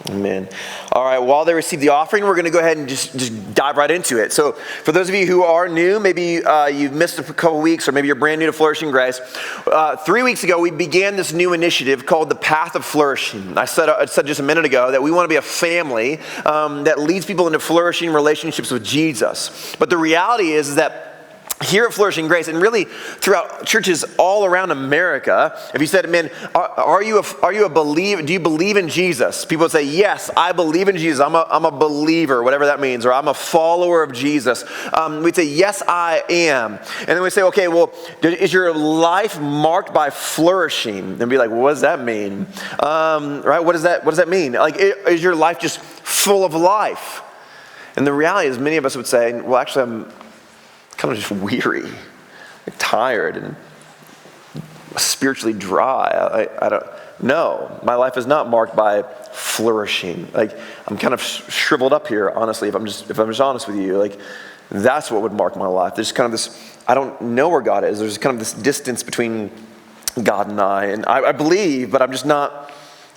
Amen. All right, while they receive the offering, we're going to go ahead and just dive right into it. So for those of you who are new, maybe you've missed a couple weeks, or maybe you're brand new to Flourishing Grace, 3 weeks ago, we began this new initiative called the Path of Flourishing. I said just a minute ago that we want to be a family that leads people into flourishing relationships with Jesus. But the reality is that here at Flourishing Grace, and really throughout churches all around America, if you said, man, are you a believer? Do you believe in Jesus? People would say, yes, I believe in Jesus. I'm a believer, whatever that means, or I'm a follower of Jesus. We'd say, yes, I am. And then we say, okay, well, is your life marked by flourishing? And be like, well, what does that mean? Right? What does that mean? Like, is your life just full of life? And the reality is, many of us would say, well, actually, I'm kind of just weary, tired, and spiritually dry. I don't know. My life is not marked by flourishing. Like, I'm kind of shriveled up here, honestly, if I'm just honest with you. Like, that's what would mark my life. There's kind of this, I don't know where God is. There's kind of this distance between God and I believe, but I'm just not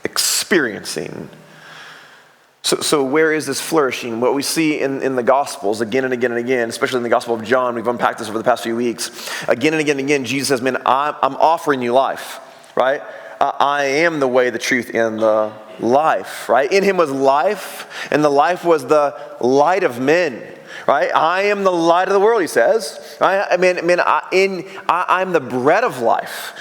experiencing. So where is this flourishing? What we see in the Gospels again and again and again, especially in the Gospel of John, we've unpacked this over the past few weeks. Again and again and again, Jesus says, man, I'm offering you life, right? I am the way, the truth, and the life, right? In him was life, and the life was the light of men, right? I am the light of the world, he says. I'm the bread of life.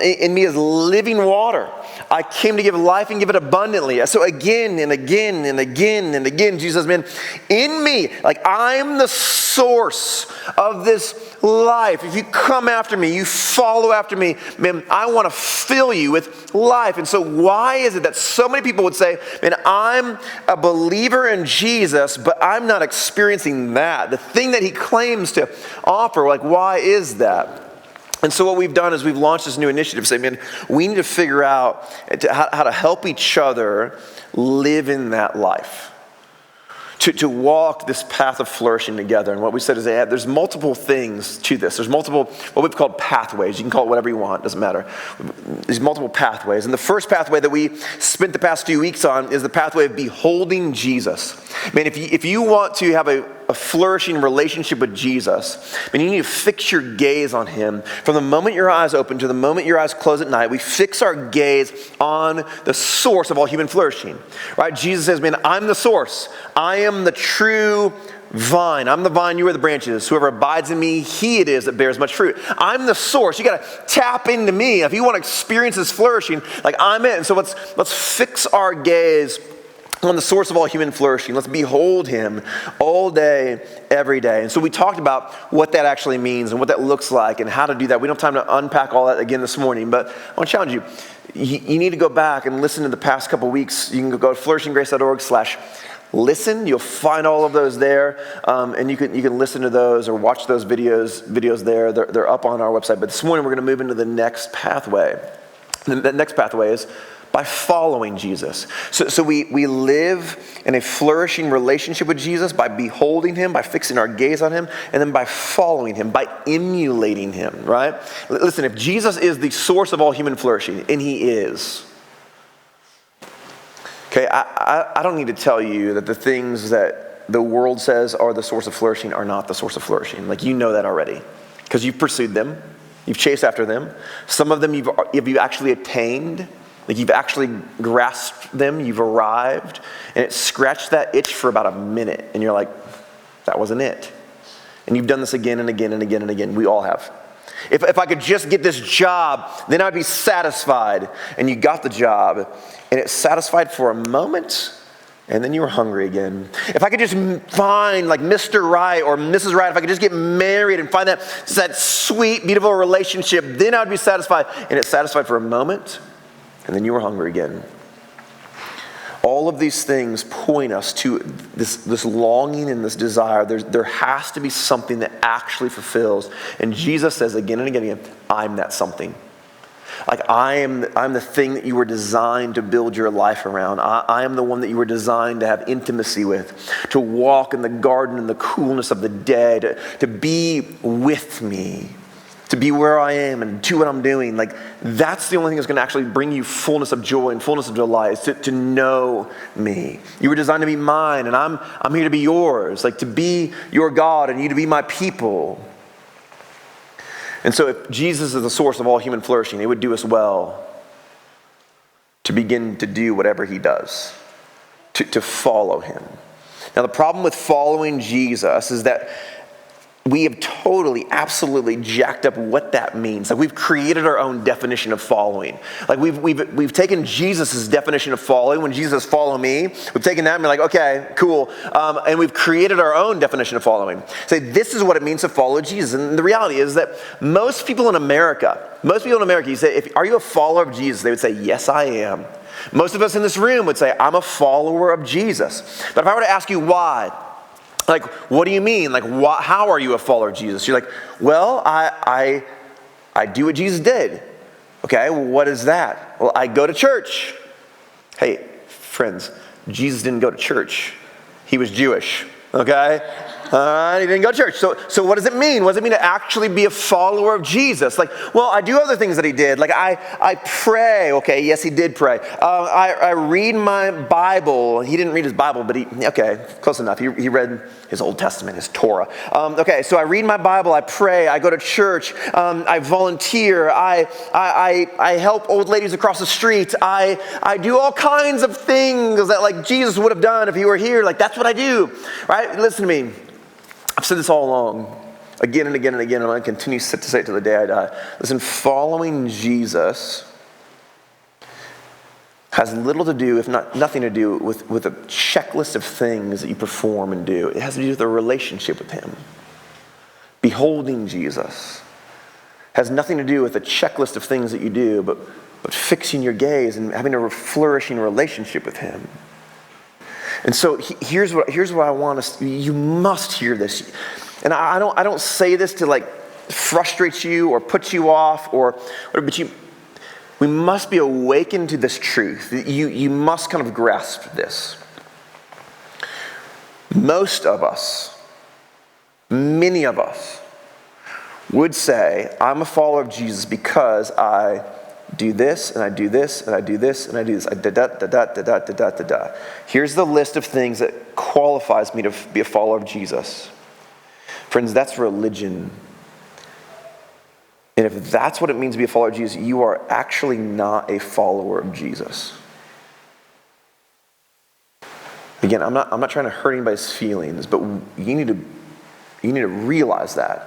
In me is living water. I came to give life and give it abundantly. So again and again and again and again, Jesus says, man, in me, like I'm the source of this life. If you come after me, you follow after me, man, I want to fill you with life. And so why is it that so many people would say, man, I'm a believer in Jesus, but I'm not experiencing that, the thing that he claims to offer? Like, why is that? And so what we've done is we've launched this new initiative saying, man, we need to figure out how to help each other live in that life. To walk this path of flourishing together. And what we said is that there's multiple things to this. There's multiple, what we've called pathways. You can call it whatever you want, doesn't matter. There's multiple pathways. And the first pathway that we spent the past few weeks on is the pathway of beholding Jesus. I mean, if you want to have a flourishing relationship with Jesus, I mean, you need to fix your gaze on him. From the moment your eyes open to the moment your eyes close at night, we fix our gaze on the source of all human flourishing, right? Jesus says, man, I'm the source. I am the true vine. I'm the vine, you are the branches. Whoever abides in me, he it is that bears much fruit. I'm the source. You got to tap into me. If you want to experience this flourishing, like I'm it. And so let's fix our gaze on the source of all human flourishing. Let's behold him all day, every day. And so we talked about what that actually means and what that looks like and how to do that. We don't have time to unpack all that again this morning, but I want to challenge you. You need to go back and listen to the past couple weeks. You can go to flourishinggrace.org/listen. You'll find all of those there, and you can listen to those or watch those videos there. They're up on our website. But this morning we're going to move into the next pathway. The next pathway is by following Jesus. So we live in a flourishing relationship with Jesus by beholding him, by fixing our gaze on him, and then by following him, by emulating him, right? Listen, if Jesus is the source of all human flourishing, and he is, okay, I don't need to tell you that the things that the world says are the source of flourishing are not the source of flourishing. Like, you know that already, because you've pursued them, you've chased after them. Some of them you've actually attained. Like, you've actually grasped them, you've arrived, and it scratched that itch for about a minute, and you're like, that wasn't it. And you've done this again and again and again and again. We all have. If I could just get this job, then I'd be satisfied. And you got the job, and it satisfied for a moment, and then you were hungry again. If I could just find like Mr. Right or Mrs. Right, if I could just get married and find that sweet, beautiful relationship, then I'd be satisfied. And it satisfied for a moment, and then you were hungry again. All of these things point us to this longing and this desire. There has to be something that actually fulfills. And Jesus says again and again, I'm that something. Like, I'm the thing that you were designed to build your life around. I am the one that you were designed to have intimacy with, to walk in the garden in the coolness of the day, to be with me. to be where I am and do what I'm doing. Like, that's the only thing that's going to actually bring you fullness of joy and fullness of delight, is to know me. You were designed to be mine, and I'm here to be yours, like to be your God and you to be my people. And so if Jesus is the source of all human flourishing, it would do us well to begin to do whatever he does, to follow him. Now, the problem with following Jesus is that we have totally, absolutely jacked up what that means. Like, we've created our own definition of following. Like, we've taken Jesus' definition of following. When Jesus says, follow me, we've taken that and we're like, okay, cool. And we've created our own definition of following. Say, this is what it means to follow Jesus. And the reality is that most people in America, you say, are you a follower of Jesus? They would say, yes, I am. Most of us in this room would say, I'm a follower of Jesus. But if I were to ask you why, like, what do you mean? Like, how are you a follower of Jesus? You're like, well, I do what Jesus did. Okay, well, what is that? Well, I go to church. Hey, friends, Jesus didn't go to church. He was Jewish, okay? He didn't go to church. So what does it mean? What does it mean to actually be a follower of Jesus? Like, well, I do other things that he did. Like, I pray. Okay, yes, he did pray. I read my Bible. He didn't read his Bible, but okay, close enough. He read his Old Testament, his Torah. Okay, so I read my Bible. I pray. I go to church. I volunteer. I help old ladies across the street. I do all kinds of things that, like, Jesus would have done if he were here. Like, that's what I do, right? Listen to me. I've said this all along, again and again and again, and I'm going to continue to say it till the day I die. Listen, following Jesus has little to do, if not nothing to do, with a checklist of things that you perform and do. It has to do with a relationship with him. Beholding Jesus has nothing to do with a checklist of things that you do, but fixing your gaze and having a flourishing relationship with him. And so here's what I want us. You must hear this, and I don't say this to, like, frustrate you or put you off but we must be awakened to this truth. You must kind of grasp this. Most of us, many of us, would say, I'm a follower of Jesus because I do this, and I do this, and I do this, and I do this. Here's the list of things that qualifies me to be a follower of Jesus. Friends, that's religion. And if that's what it means to be a follower of Jesus, you are actually not a follower of Jesus. Again, I'm not trying to hurt anybody's feelings, but you need to realize that.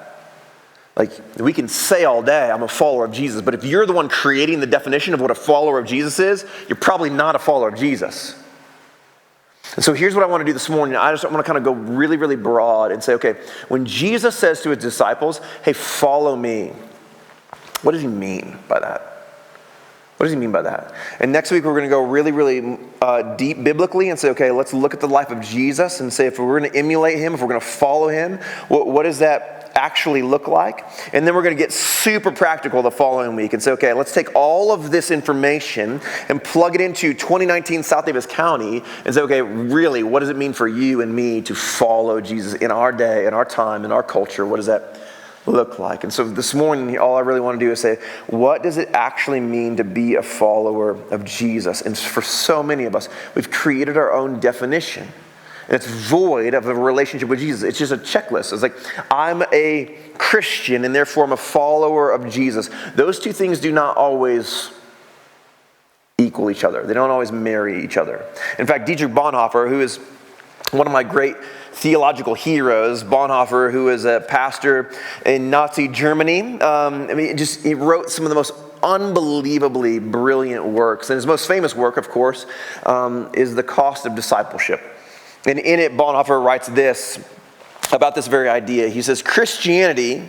Like, we can say all day, I'm a follower of Jesus, but if you're the one creating the definition of what a follower of Jesus is, you're probably not a follower of Jesus. And so here's what I want to do this morning. I just want to kind of go really, really broad and say, okay, when Jesus says to his disciples, hey, follow me, what does he mean by that? What does he mean by that? And next week we're going to go really, really deep biblically and say, okay, let's look at the life of Jesus and say if we're going to emulate him, if we're going to follow him, what does that actually look like? And then we're going to get super practical the following week and say, okay, let's take all of this information and plug it into 2019 South Davis County and say, okay, really, what does it mean for you and me to follow Jesus in our day, in our time, in our culture? What does that look like? And so this morning, all I really want to do is say, what does it actually mean to be a follower of Jesus? And for so many of us, we've created our own definition. And it's void of a relationship with Jesus. It's just a checklist. It's like, I'm a Christian and therefore I'm a follower of Jesus. Those two things do not always equal each other. They don't always marry each other. In fact, Dietrich Bonhoeffer, who is one of my great theological heroes, Bonhoeffer, who is a pastor in Nazi Germany, he wrote some of the most unbelievably brilliant works. And his most famous work, of course, is The Cost of Discipleship. And in it, Bonhoeffer writes this about this very idea. He says, Christianity,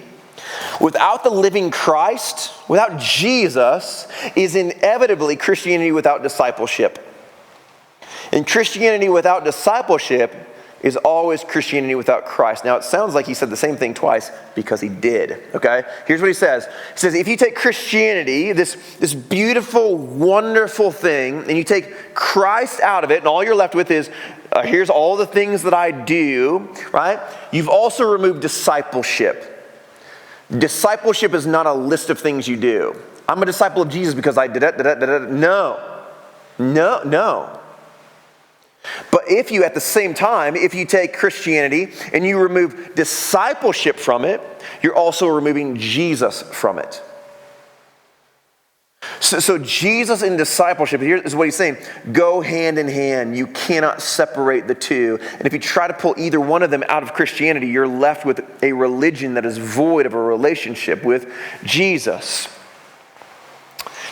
without the living Christ, without Jesus, is inevitably Christianity without discipleship. And Christianity without discipleship is always Christianity without Christ. Now, it sounds like he said the same thing twice because he did, okay? Here's what he says. He says, if you take Christianity, this beautiful, wonderful thing, and you take Christ out of it, and all you're left with is, here's all the things that I do, right? You've also removed discipleship. Discipleship is not a list of things you do. I'm a disciple of Jesus because I did it. No. But if you, at the same time, if you take Christianity and you remove discipleship from it, you're also removing Jesus from it. So Jesus and discipleship, here is what he's saying, go hand in hand. You cannot separate the two. And if you try to pull either one of them out of Christianity, you're left with a religion that is void of a relationship with Jesus.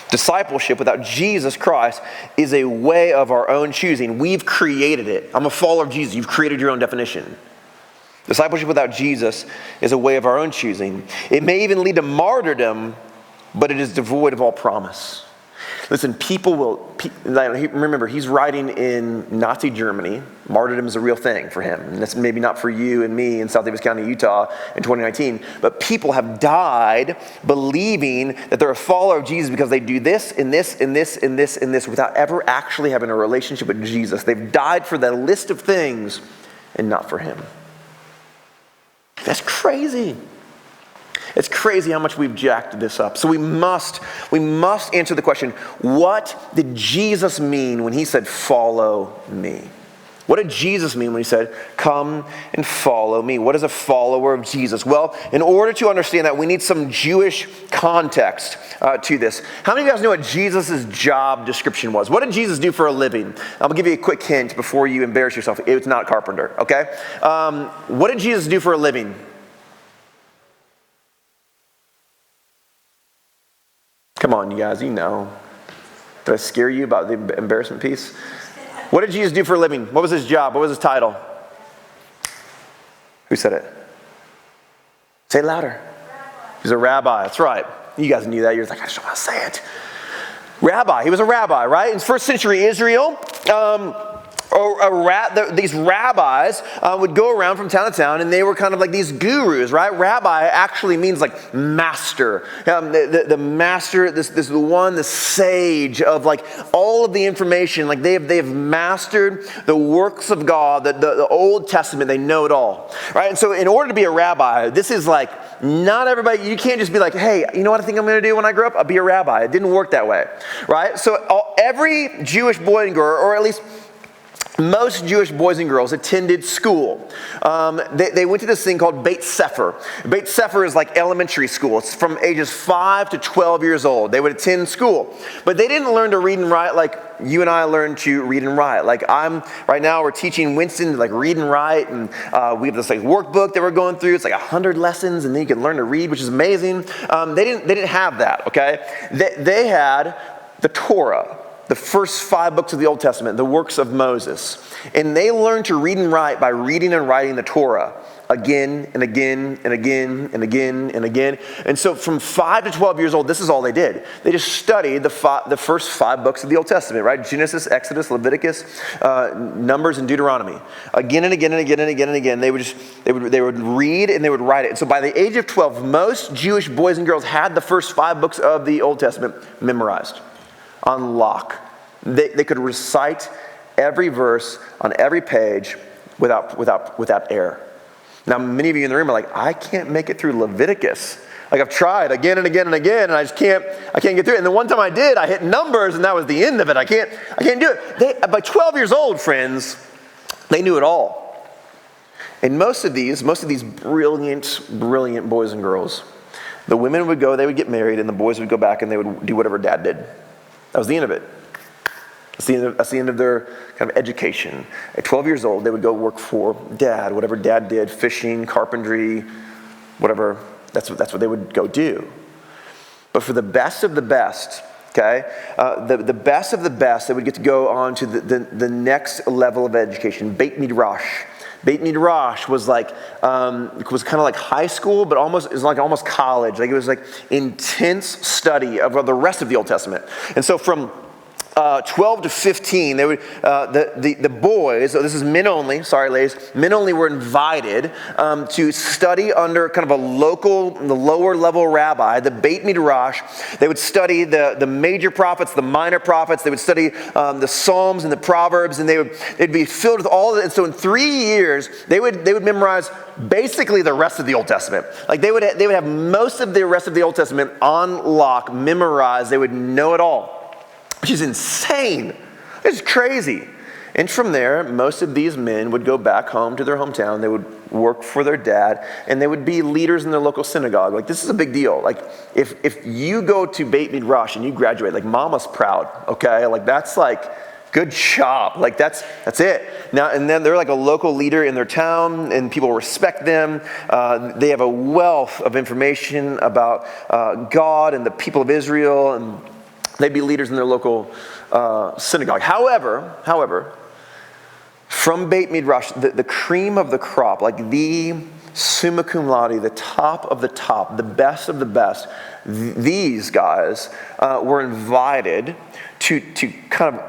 Discipleship without Jesus Christ is a way of our own choosing. We've created it. I'm a follower of Jesus. You've created your own definition. Discipleship without Jesus is a way of our own choosing. It may even lead to martyrdom, but it is devoid of all promise. Listen, remember, he's writing in Nazi Germany. Martyrdom is a real thing for him. And that's maybe not for you and me in South Davis County, Utah in 2019. But people have died believing that they're a follower of Jesus because they do this and this and this and this and this without ever actually having a relationship with Jesus. They've died for that list of things and not for him. That's crazy. It's crazy how much we've jacked this up. So we must answer the question, what did Jesus mean when he said, follow me? What did Jesus mean when he said, come and follow me? What is a follower of Jesus? Well, in order to understand that, we need some Jewish context to this. How many of you guys know what Jesus' job description was? What did Jesus do for a living? I'm going to give you a quick hint before you embarrass yourself. It's not carpenter, okay? What did Jesus do for a living? Come on, you guys, you know. Did I scare you about the embarrassment piece? What did Jesus do for a living? What was his job? What was his title? Who said it? Say it louder. He's a rabbi. That's right. You guys knew that. You're like, I just don't want to say it. Rabbi. He was a rabbi, right? In first century Israel, these rabbis would go around from town to town, and they were kind of like these gurus, right? Rabbi actually means like master. The master, the sage of like all of the information. Like they have mastered the works of God, the Old Testament. They know it all, right? And so in order to be a rabbi, this is like not everybody. You can't just be like, hey, you know what I think I'm going to do when I grow up? I'll be a rabbi. It didn't work that way, right? So every Jewish boy and girl, or at least most Jewish boys and girls, attended school. They went to this thing called Beit Sefer. Beit Sefer is like elementary school. It's from ages 5 to 12 years old. They would attend school. But they didn't learn to read and write like you and I learned to read and write. Like right now we're teaching Winston to like read and write, and we have this like workbook that we're going through. It's like 100 lessons, and then you can learn to read, which is amazing. They didn't have that, okay? They had the Torah. The first 5 books of the Old Testament, the works of Moses. And they learned to read and write by reading and writing the Torah again and again and again and again and again. And so from 5 to 12 years old, this is all they did. They just studied the first 5 books of the Old Testament, right? Genesis, Exodus, Leviticus, Numbers, and Deuteronomy. Again and again and again and again and again. They would read and they would write it. And so by the age of 12, most Jewish boys and girls had the first 5 books of the Old Testament memorized. On lock. They could recite every verse on every page without error. Now, many of you in the room are like, I can't make it through Leviticus. Like I've tried again and again and again, and I can't get through it. And the one time I did, I hit Numbers, and that was the end of it. I can't do it. By 12 years old, friends, they knew it all. And most of these brilliant boys and girls, the women would go, they would get married, and the boys would go back and they would do whatever dad did. That was the end of it. That's the end of their kind of education. At 12 years old, they would go work for dad, whatever dad did, fishing, carpentry, whatever. That's what they would go do. But for the best of the best, okay, the best of the best, they would get to go on to the next level of education, Beit Midrash. Beit Midrash was like kind of like high school, but almost college. Like it was like intense study of the rest of the Old Testament. And so from 12 to 15, they would the boys, so this is men only, sorry ladies, men only were invited to study under kind of the lower level rabbi, the Beit Midrash. They would study the major prophets, the minor prophets. They would study the Psalms and the Proverbs, and they'd be filled with all of it. And so in 3 years, they would memorize basically the rest of the Old Testament. Like they would have most of the rest of the Old Testament on lock, memorized. They would know it all, which is insane. It's crazy. And from there, most of these men would go back home to their hometown. They would work for their dad, and they would be leaders in their local synagogue. Like, this is a big deal. Like, if you go to Beit Midrash and you graduate, like, mama's proud, okay? Like, that's like, good job. Like, that's it. Now, and then they're like a local leader in their town, and people respect them. They have a wealth of information about God and the people of Israel, and they'd be leaders in their local synagogue. However, from Beit Midrash, the cream of the crop, like the summa cum laude, the top of the top, the best of the best, these guys were invited to kind of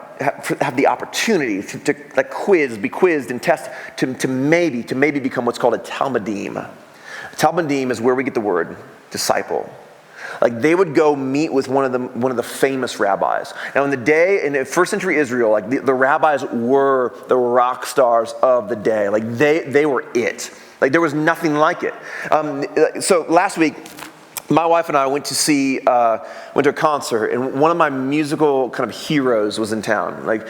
have the opportunity to like be quizzed and test to maybe become what's called a Talmudim. Talmudim is where we get the word disciple. Like, they would go meet with one of the famous rabbis. Now, in first century Israel, like the rabbis were the rock stars of the day. Like, they were it. Like, there was nothing like it. So last week, my wife and I went to a concert, and one of my musical kind of heroes was in town. Like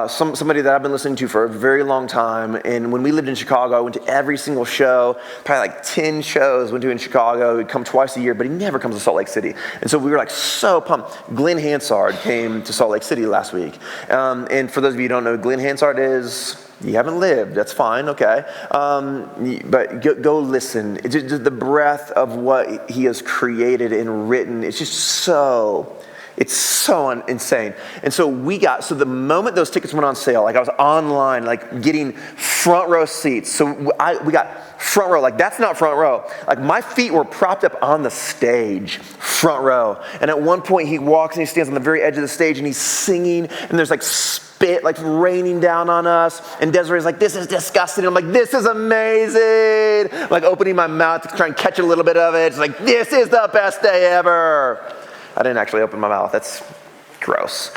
somebody that I've been listening to for a very long time. And when we lived in Chicago, I went to every single show, probably like 10 shows went to in Chicago. He'd come twice a year, but he never comes to Salt Lake City. And so we were like so pumped. Glenn Hansard came to Salt Lake City last week. And for those of you who don't know who Glenn Hansard is, you haven't lived, that's fine, okay. But go listen. It's just the breadth of what he has created and written. It's just so insane. And so the moment those tickets went on sale, like I was online, like getting front row seats. So we got front row, like that's not front row. Like my feet were propped up on the stage, front row. And at one point he walks and he stands on the very edge of the stage and he's singing, and there's like spit like raining down on us, and Desiree's like, this is disgusting. I'm like, this is amazing. I'm like opening my mouth to try and catch a little bit of it. It's like, this is the best day ever. I didn't actually open my mouth. That's gross.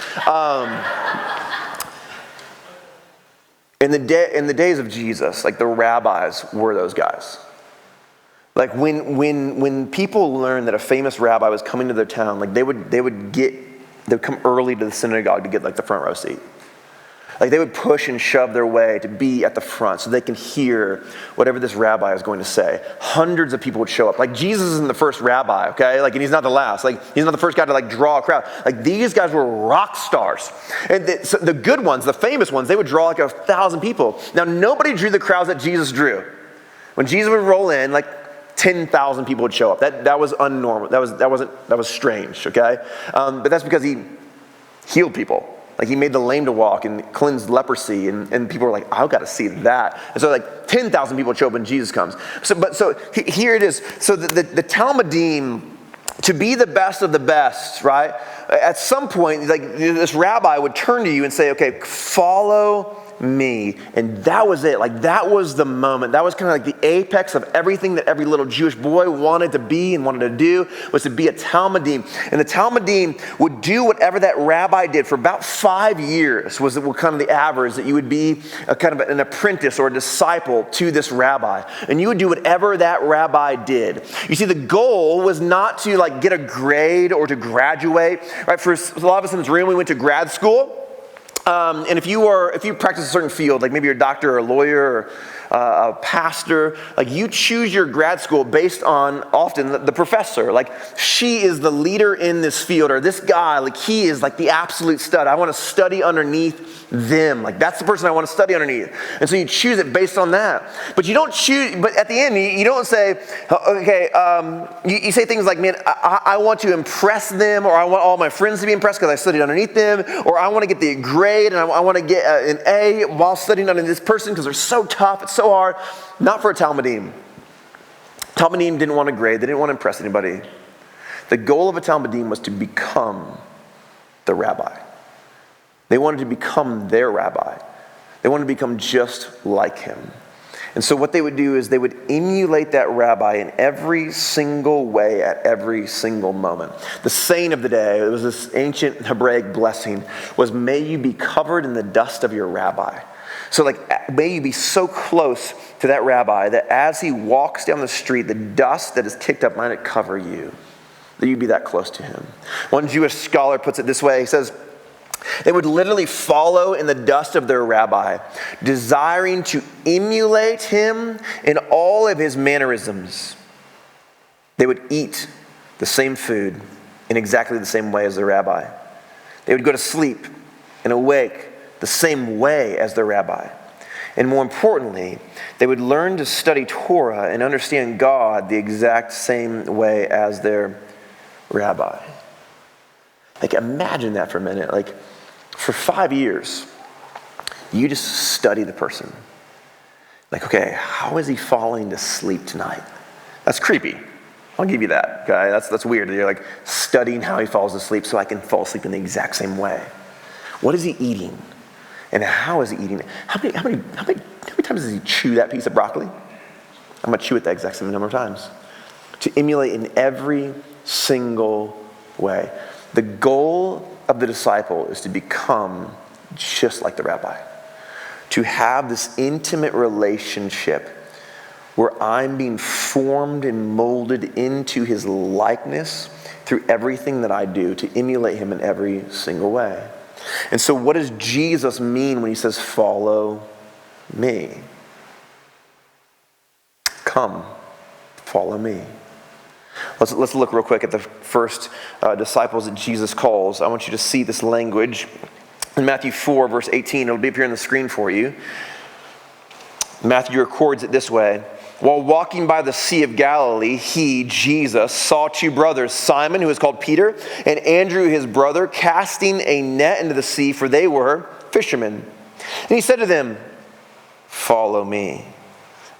In the days of Jesus, like the rabbis were those guys. Like when people learned that a famous rabbi was coming to their town, like they would come early to the synagogue to get like the front row seat. Like they would push and shove their way to be at the front so they can hear whatever this rabbi is going to say. Hundreds of people would show up. Like Jesus isn't the first rabbi, okay? Like, and he's not the last. Like he's not the first guy to like draw a crowd. Like these guys were rock stars. And so the good ones, the famous ones, they would draw like 1,000 people. Now nobody drew the crowds that Jesus drew. When Jesus would roll in, like 10,000 people would show up. That was unnormal. That was strange, okay? But that's because he healed people. Like he made the lame to walk and cleansed leprosy, and people were like, I've got to see that. And so like 10,000 people would show up when Jesus comes. So here it is. So the Talmudim, to be the best of the best, right? At some point, like this rabbi would turn to you and say, okay, follow me. And that was it. Like that was the moment. That was kind of like the apex of everything that every little Jewish boy wanted to be and wanted to do, was to be a Talmudim. And the Talmudim would do whatever that rabbi did for about 5 years, was kind of the average, that you would be a kind of an apprentice or a disciple to this rabbi. And you would do whatever that rabbi did. You see, the goal was not to like get a grade or to graduate, right? For a lot of us in this room, we went to grad school. And if you practice a certain field, like maybe you're a doctor or a lawyer or a pastor, like you choose your grad school based on often the professor. Like she is the leader in this field, or this guy, like he is like the absolute stud. I want to study underneath them. Like that's the person I want to study underneath. And so you choose it based on that. But you don't choose, but at the end, you don't say, okay, you say things like, man, I want to impress them, or I want all my friends to be impressed because I studied underneath them, or I want to get the grade and I want to get an A while studying under this person because they're so tough, it's so hard. Not for a Talmudim. Talmudim didn't want a grade. They didn't want to impress anybody. The goal of a Talmudim was to become the rabbi. They wanted to become their rabbi. They wanted to become just like him. And so what they would do is they would emulate that rabbi in every single way at every single moment. The saying of the day, it was this ancient Hebraic blessing, was may you be covered in the dust of your rabbi. So may you be so close to that rabbi that as he walks down the street, the dust that is kicked up might cover you, that you be that close to him. One Jewish scholar puts it this way. He says, they would literally follow in the dust of their rabbi, desiring to emulate him in all of his mannerisms. They would eat the same food in exactly the same way as their rabbi. They would go to sleep and awake the same way as their rabbi. And more importantly, they would learn to study Torah and understand God the exact same way as their rabbi. Imagine that for a minute. For 5 years, you just study the person. Okay, how is he falling to sleep tonight? That's creepy. I'll give you that, okay? That's weird. You're studying how he falls asleep so I can fall asleep in the exact same way. What is he eating? And how is he eating it? How many times does he chew that piece of broccoli? I'm going to chew it the exact same number of times. To emulate in every single way. The goal of the disciple is to become just like the rabbi. To have this intimate relationship where I'm being formed and molded into his likeness through everything that I do, to emulate him in every single way. And so what does Jesus mean when he says, follow me? Come, follow me. Let's look real quick at the first disciples that Jesus calls. I want you to see this language in Matthew 4, verse 18. It'll be up here on the screen for you. Matthew records it this way. While walking by the Sea of Galilee, he, Jesus, saw two brothers, Simon, who is called Peter, and Andrew, his brother, casting a net into the sea, for they were fishermen. And he said to them, follow me,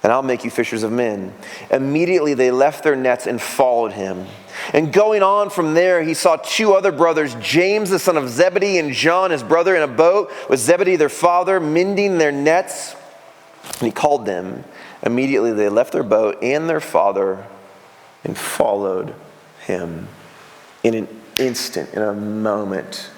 and I'll make you fishers of men. Immediately they left their nets and followed him. And going on from there, he saw two other brothers, James the son of Zebedee and John his brother, in a boat with Zebedee their father, mending their nets. And he called them. Immediately they left their boat and their father and followed him. In an instant, in a moment,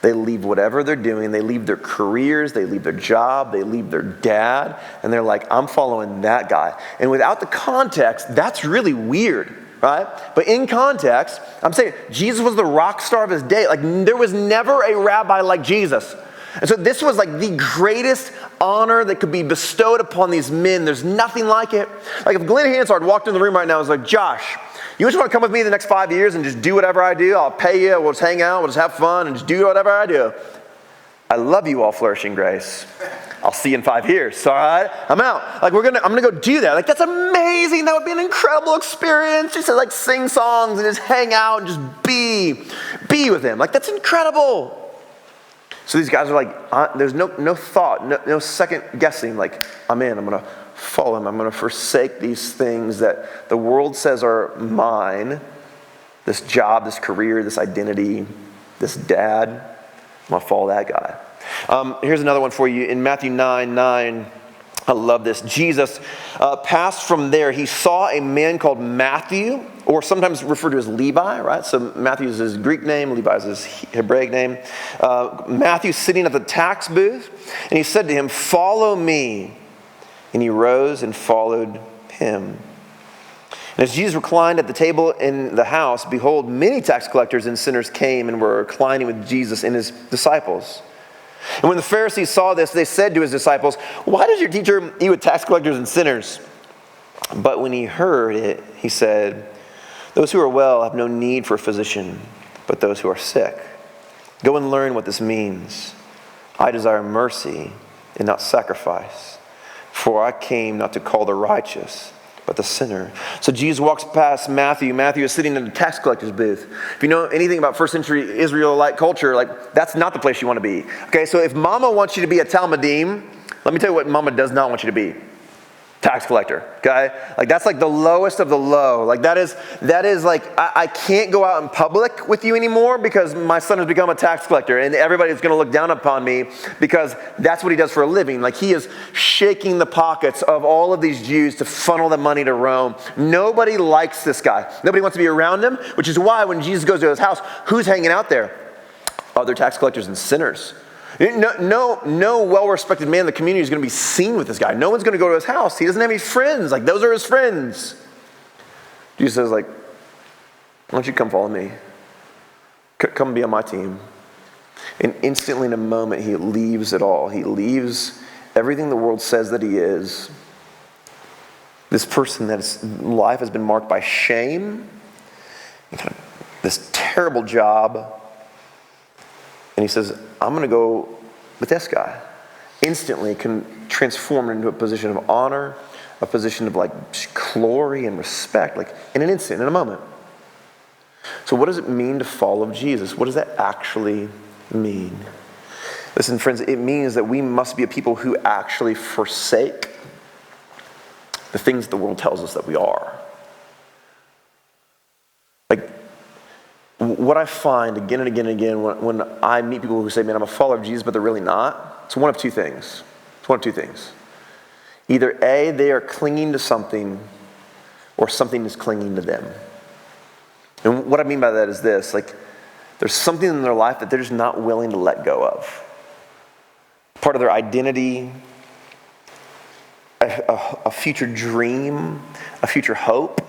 they leave whatever they're doing. They leave their careers. They leave their job. They leave their dad. And they're like, I'm following that guy. And without the context, that's really weird, right? But in context, I'm saying Jesus was the rock star of his day. There was never a rabbi like Jesus. And so this was the greatest honor that could be bestowed upon these men. There's nothing like it. If Glenn Hansard walked in the room right now and was like, Josh, you just want to come with me the next 5 years and just do whatever I do? I'll pay you, we'll just hang out, we'll just have fun and just do whatever I do. I love you all, Flourishing Grace. I'll see you in 5 years, all right? I'm out. I'm gonna go do that. That's amazing. That would be an incredible experience. Just to sing songs and just hang out and just be with him. That's incredible. So these guys are there's no thought, no second guessing. I'm in, I'm going to follow him. I'm going to forsake these things that the world says are mine. This job, this career, this identity, this dad. I'm going to follow that guy. Here's another one for you. In Matthew 9, I love this. Jesus passed from there. He saw a man called Matthew, or sometimes referred to as Levi, right? So Matthew is his Greek name, Levi is his Hebraic name. Matthew sitting at the tax booth, and he said to him, follow me. And he rose and followed him. And as Jesus reclined at the table in the house, behold, many tax collectors and sinners came and were reclining with Jesus and his disciples. And when the Pharisees saw this, they said to his disciples, why does your teacher eat with tax collectors and sinners? But when he heard it, he said, those who are well have no need for a physician, but those who are sick. Go and learn what this means. I desire mercy and not sacrifice, for I came not to call the righteous, but the sinner. So Jesus walks past Matthew. Matthew is sitting in the tax collector's booth. If you know anything about first century Israelite culture, that's not the place you want to be. Okay, so if mama wants you to be a Talmudim, let me tell you what mama does not want you to be. Tax collector, okay? Like that's like the lowest of the low. Like that is like, I can't go out in public with you anymore because my son has become a tax collector and everybody's gonna look down upon me because that's what he does for a living. Like he is shaking the pockets of all of these Jews to funnel the money to Rome. Nobody likes this guy. Nobody wants to be around him, which is why when Jesus goes to his house, who's hanging out there? Other tax collectors and sinners. No well-respected man in the community is going to be seen with this guy. No one's going to go to his house. He doesn't have any friends. Like, those are his friends. Jesus says, like, why don't you come follow me? Come be on my team. And instantly, in a moment, he leaves it all. He leaves everything the world says that he is. This person that's life has been marked by shame, and kind of this terrible job. And he says, I'm going to go with this guy. Instantly can transform into a position of honor, a position of like glory and respect, like in an instant, in a moment. So what does it mean to follow Jesus? What does that actually mean? Listen, friends, it means that we must be a people who actually forsake the things the world tells us that we are. Like, what I find again and again and again when I meet people who say, man, I'm a follower of Jesus, but they're really not, it's one of two things. Either A, they are clinging to something, or something is clinging to them. And what I mean by that is this, like, there's something in their life that they're just not willing to let go of. Part of their identity, a future dream, a future hope.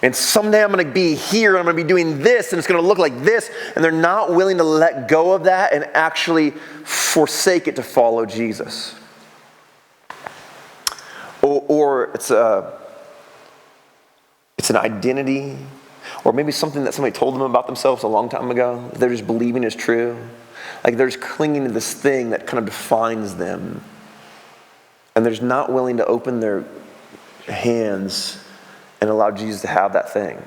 And someday I'm going to be here, and I'm going to be doing this, and it's going to look like this, and they're not willing to let go of that and actually forsake it to follow Jesus. Or it's an identity, or maybe something that somebody told them about themselves a long time ago, they're just believing is true. Like they're just clinging to this thing that kind of defines them. And they're just not willing to open their hands and allow Jesus to have that thing.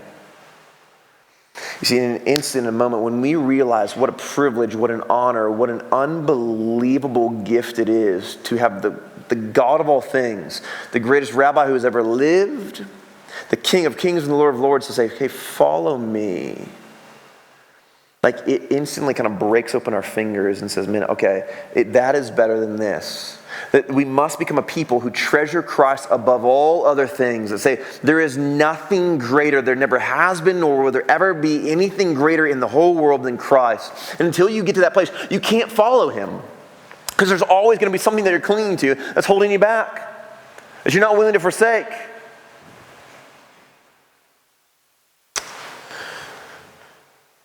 You see, in an instant, a moment, when we realize what a privilege, what an honor, what an unbelievable gift it is to have the God of all things, the greatest rabbi who has ever lived, the King of Kings and the Lord of Lords, to say, hey, follow me. Like it instantly kind of breaks open our fingers and says, man, okay, that is better than this. That we must become a people who treasure Christ above all other things. That say, there is nothing greater, there never has been, nor will there ever be anything greater in the whole world than Christ. And until you get to that place, you can't follow him. Because there's always going to be something that you're clinging to that's holding you back, that you're not willing to forsake.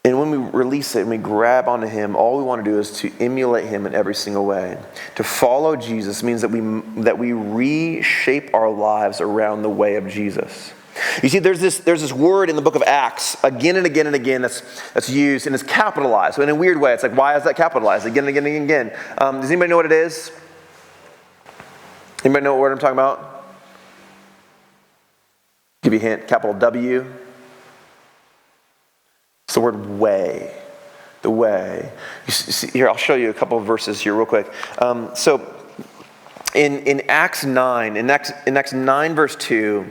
And when we release it and we grab onto him, all we want to do is to emulate him in every single way. To follow Jesus means that we reshape our lives around the way of Jesus. You see, there's this word in the book of Acts again and again and again that's used, and it's capitalized. So in a weird way, it's like, why is that capitalized again and again and again? Does anybody know what it is? Anybody know what word I'm talking about? Give you a hint. Capital W. It's the word way. The way. You see, here, I'll show you a couple of verses here real quick. So in Acts 9, in Acts 9 verse 2,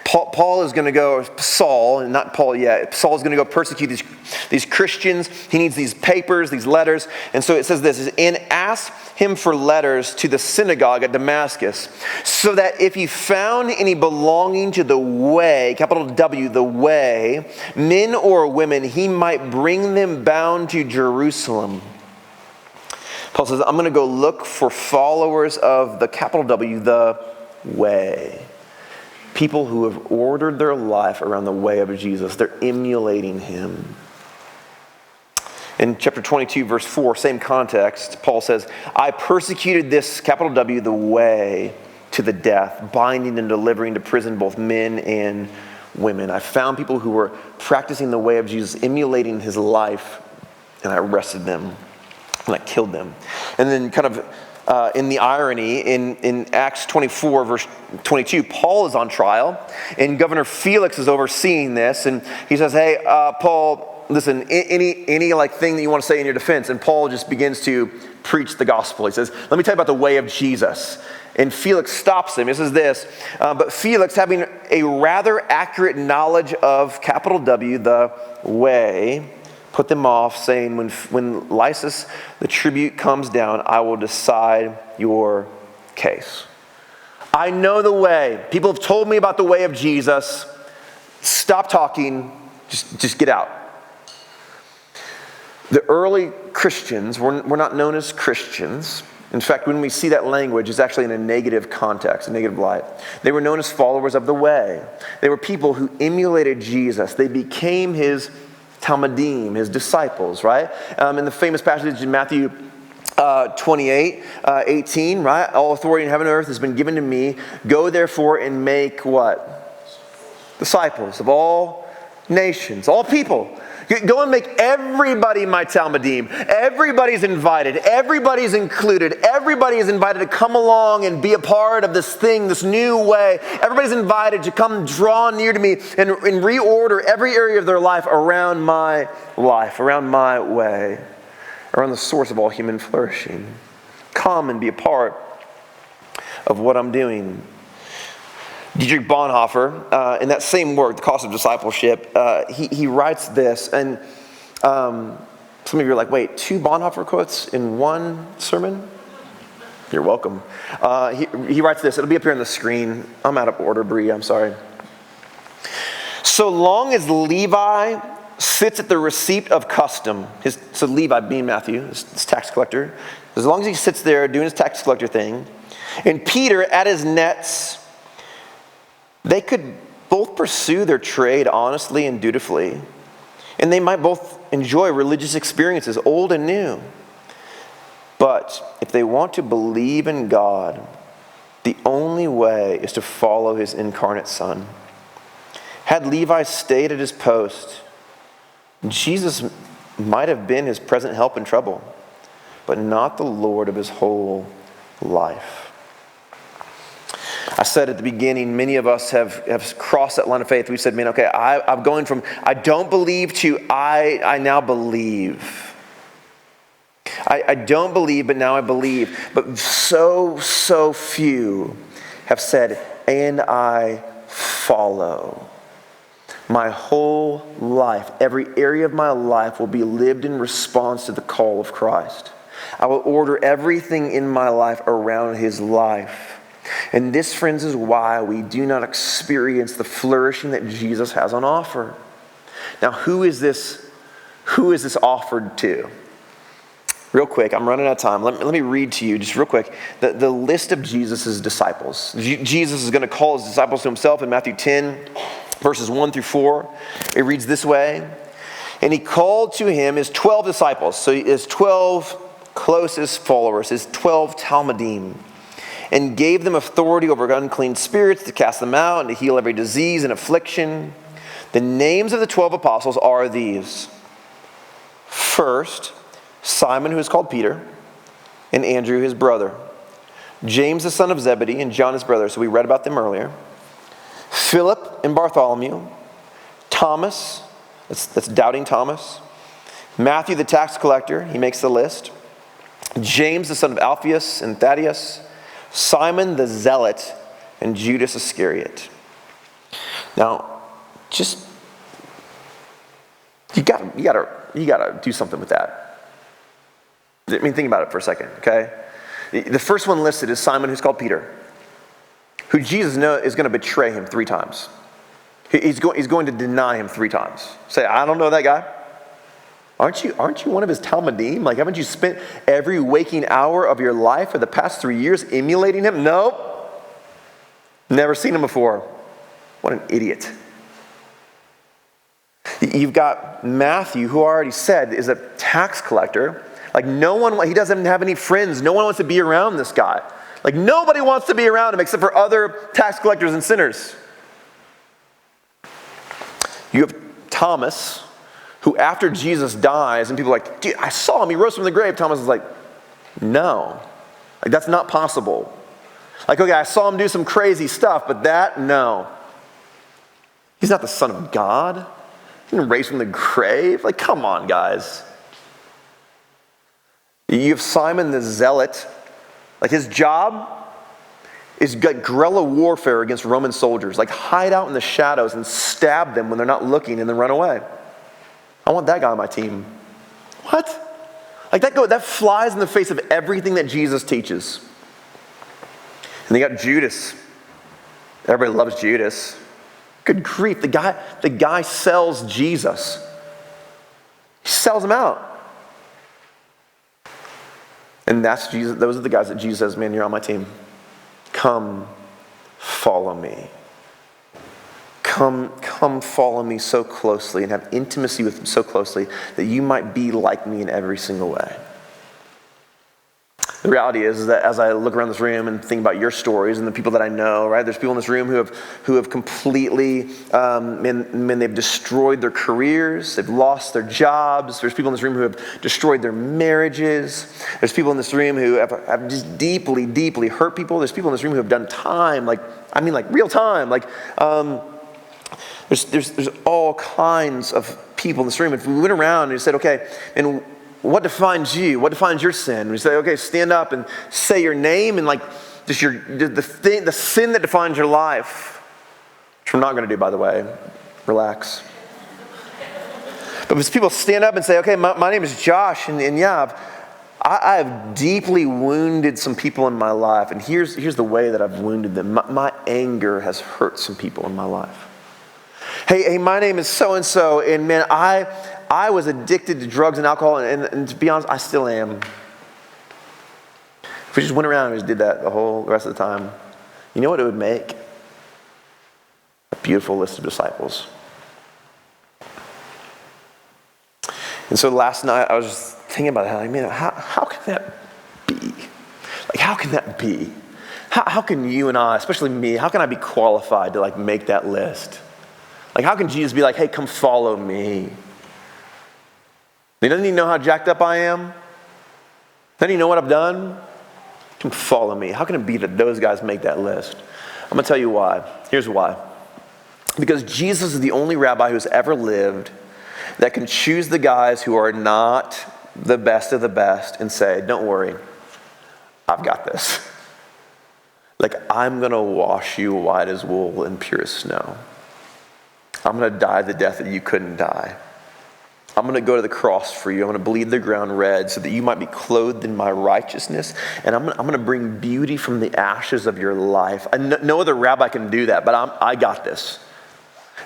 Paul is going to go, Saul, and not Paul yet, Saul is going to go persecute these Christians. He needs these papers, these letters. And so it says this, and ask him for letters to the synagogue at Damascus, so that if he found any belonging to the way, capital W, the way, men or women, he might bring them bound to Jerusalem. Paul says, I'm going to go look for followers of the capital W, the way. People who have ordered their life around the way of Jesus. They're emulating him. In chapter 22, verse 4, same context, Paul says, I persecuted this, capital W, the way, to the death, binding and delivering to prison both men and women. I found people who were practicing the way of Jesus, emulating his life, and I arrested them, and I killed them. And then kind of in the irony, in Acts 24, verse 22, Paul is on trial, and Governor Felix is overseeing this, and he says, hey, Paul, listen, any like thing that you want to say in your defense, and Paul just begins to preach the gospel. He says, let me tell you about the way of Jesus. And Felix stops him. It says this, but Felix, having a rather accurate knowledge of, capital W, the way, put them off, saying, when Lysias the tribune comes down, I will decide your case. I know the way. People have told me about the way of Jesus. Stop talking. Just get out. The early Christians were not known as Christians. In fact, when we see that language, it's actually in a negative context, a negative light. They were known as followers of the way. They were people who emulated Jesus. They became his Talmudim, his disciples, right? In the famous passage in Matthew 28, 18, right? All authority in heaven and earth has been given to me. Go therefore and make what? Disciples of all nations, all people. Go and make everybody my Talmudim. Everybody's invited. Everybody's included. Everybody is invited to come along and be a part of this thing, this new way. Everybody's invited to come draw near to me and reorder every area of their life, around my way, around the source of all human flourishing. Come and be a part of what I'm doing. Dietrich Bonhoeffer, in that same work, The Cost of Discipleship, he writes this, and some of you are like, wait, 2 Bonhoeffer quotes in one sermon? You're welcome. He writes this. It'll be up here on the screen. I'm out of order, Bree. I'm sorry. So long as Levi sits at the receipt of custom, so Levi being Matthew, his tax collector, as long as he sits there doing his tax collector thing, and Peter at his nets, they could both pursue their trade honestly and dutifully, and they might both enjoy religious experiences, old and new. But if they want to believe in God, the only way is to follow his incarnate Son. Had Levi stayed at his post, Jesus might have been his present help in trouble, but not the Lord of his whole life. I said at the beginning, many of us have crossed that line of faith. We said, man, okay, I'm going from I don't believe to I now believe. I don't believe, but now I believe. But so few have said, and I follow. My whole life, every area of my life will be lived in response to the call of Christ. I will order everything in my life around his life. And this, friends, is why we do not experience the flourishing that Jesus has on offer. Now, who is this offered to? Real quick, I'm running out of time. Let me read to you just real quick the list of Jesus' disciples. Jesus is going to call his disciples to himself in Matthew 10, verses 1 through 4. It reads this way. And he called to him his 12 disciples. So his 12 closest followers, his 12 Talmudim, and gave them authority over unclean spirits to cast them out and to heal every disease and affliction. The names of the 12 apostles are these. First, Simon, who is called Peter, and Andrew, his brother. James, the son of Zebedee, and John, his brother. So we read about them earlier. Philip and Bartholomew. Thomas, that's doubting Thomas. Matthew, the tax collector, he makes the list. James, the son of Alphaeus and Thaddeus. Simon the Zealot, and Judas Iscariot. Now, just you gotta do something with that. I mean, think about it for a second, okay? The first one listed is Simon, who's called Peter, who Jesus knows is going to betray him 3 times. He's going to deny him 3 times. Say, I don't know that guy. Aren't you one of his Talmudim? Like, haven't you spent every waking hour of your life for the past 3 years emulating him? Nope. Never seen him before. What an idiot. You've got Matthew, who I already said is a tax collector. Like, he doesn't have any friends. No one wants to be around this guy. Like, nobody wants to be around him except for other tax collectors and sinners. You have Thomas, who after Jesus dies, and people are like, dude, I saw him, he rose from the grave. Thomas is like, no. Like, that's not possible. Like, okay, I saw him do some crazy stuff, but no. He's not the Son of God. He didn't raise from the grave. Like, come on, guys. You have Simon the Zealot. Like, his job, is like guerrilla warfare against Roman soldiers. Like hide out in the shadows and stab them when they're not looking and then run away. I want that guy on my team. What? Like that flies in the face of everything that Jesus teaches. And they got Judas. Everybody loves Judas. Good grief, the guy sells Jesus. He sells him out. And that's Jesus. Those are the guys that Jesus says, man, you're on my team. Come, follow me. Come follow me so closely and have intimacy with me so closely that you might be like me in every single way. The reality is that as I look around this room and think about your stories and the people that I know, right? There's people in this room who have completely, they've destroyed their careers, they've lost their jobs. There's people in this room who have destroyed their marriages. There's people in this room who have just deeply, deeply hurt people. There's people in this room who have done time, like real time. There's all kinds of people in this room. If we went around and said, okay, and what defines you? What defines your sin? We say, okay, stand up and say your name and just the sin that defines your life, which we're not going to do, by the way. Relax. But if people stand up and say, okay, my name is Josh, and yeah, I have deeply wounded some people in my life, and here's the way that I've wounded them. My anger has hurt some people in my life. Hey, my name is so-and-so, and man, I was addicted to drugs and alcohol, and to be honest, I still am. If we just went around and just did that the rest of the time, you know what it would make? A beautiful list of disciples. And so last night, I was just thinking about how can that be? How can that be? How can you and I, especially me, how can I be qualified to make that list? How can Jesus be like, hey, come follow me? Doesn't he know how jacked up I am? Doesn't he know what I've done? Come follow me. How can it be that those guys make that list? I'm going to tell you why. Here's why. Because Jesus is the only rabbi who's ever lived that can choose the guys who are not the best of the best and say, don't worry, I've got this. I'm going to wash you white as wool and pure as snow. I'm going to die the death that you couldn't die. I'm going to go to the cross for you. I'm going to bleed the ground red so that you might be clothed in my righteousness. And I'm going to bring beauty from the ashes of your life. No other rabbi can do that, but I got this.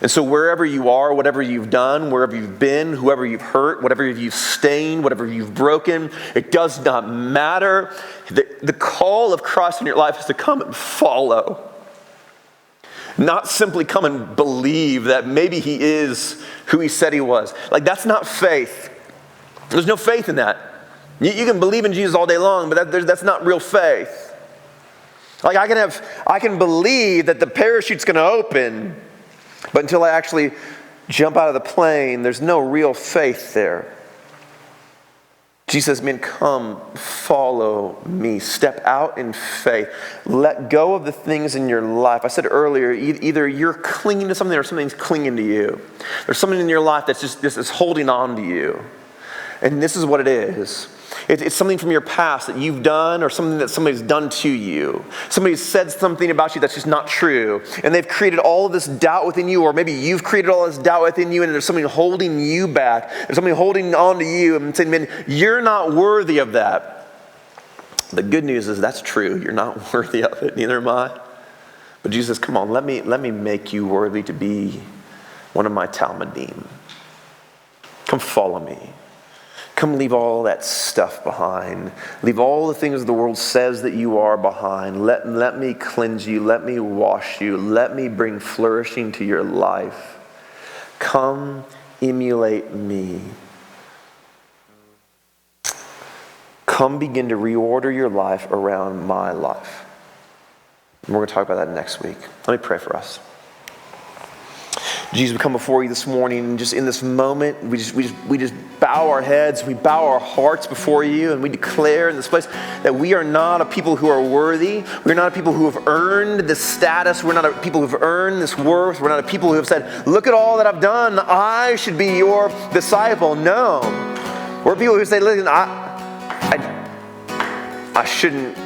And so wherever you are, whatever you've done, wherever you've been, whoever you've hurt, whatever you've stained, whatever you've broken, it does not matter. The call of Christ in your life is to come and follow. Not simply come and believe that maybe he is who he said he was. That's not faith. There's no faith in that. You can believe in Jesus all day long, but that's not real faith. I can believe that the parachute's going to open, but until I actually jump out of the plane, there's no real faith there. Jesus says, man, come, follow me. Step out in faith. Let go of the things in your life. I said earlier, either you're clinging to something or something's clinging to you. There's something in your life that's just holding on to you. And this is what it is. It's something from your past that you've done or something that somebody's done to you. Somebody's said something about you that's just not true. And they've created all of this doubt within you, or maybe you've created all this doubt within you and there's something holding you back. There's something holding on to you and saying, man, you're not worthy of that. The good news is that's true. You're not worthy of it. Neither am I. But Jesus, come on, let me make you worthy to be one of my Talmudim. Come follow me. Come leave all that stuff behind. Leave all the things the world says that you are behind. Let me cleanse you. Let me wash you. Let me bring flourishing to your life. Come emulate me. Come begin to reorder your life around my life. And we're going to talk about that next week. Let me pray for us. Jesus, we come before you this morning, and just in this moment, we just bow our heads, we bow our hearts before you, and we declare in this place that we are not a people who are worthy. We're not a people who have earned this status. We're not a people who have earned this worth. We're not a people who have said, look at all that I've done. I should be your disciple. No. We're people who say, listen, I shouldn't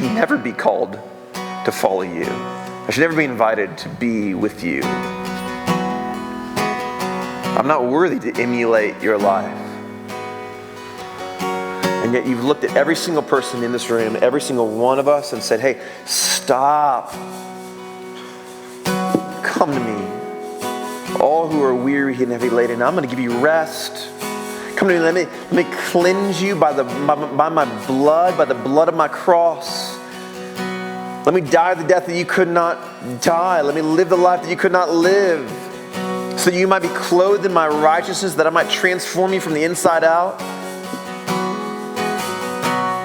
should never be called to follow you. I should never be invited to be with you. I'm not worthy to emulate your life. And yet you've looked at every single person in this room, every single one of us, and said, hey, stop. Come to me. All who are weary and heavy laden, I'm going to give you rest. Come to me, let me cleanse you by my blood, by the blood of my cross. Let me die the death that you could not die. Let me live the life that you could not live. So that you might be clothed in my righteousness, that I might transform you from the inside out.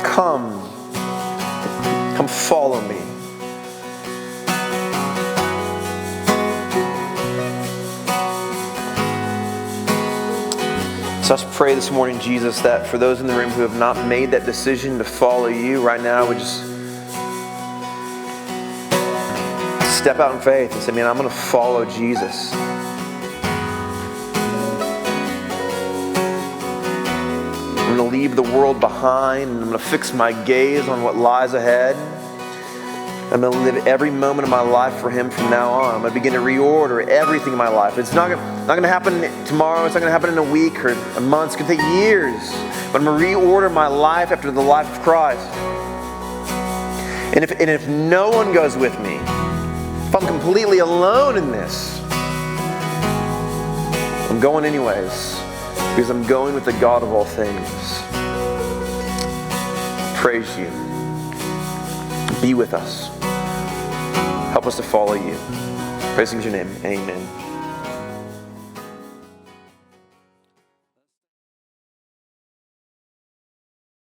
Come follow me. So let's pray this morning, Jesus, that for those in the room who have not made that decision to follow you right now, would just step out in faith and say, man, I'm going to follow Jesus. I'm going to leave the world behind, and I'm going to fix my gaze on what lies ahead. I'm going to live every moment of my life for Him from now on. I'm going to begin to reorder everything in my life. It's not going to happen tomorrow. It's not going to happen in a week or a month. It's going to take years. But I'm going to reorder my life after the life of Christ. And if no one goes with me, if I'm completely alone in this, I'm going anyways, because I'm going with the God of all things. Praise you. Be with us. Help us to follow you. Praise in your name. Amen.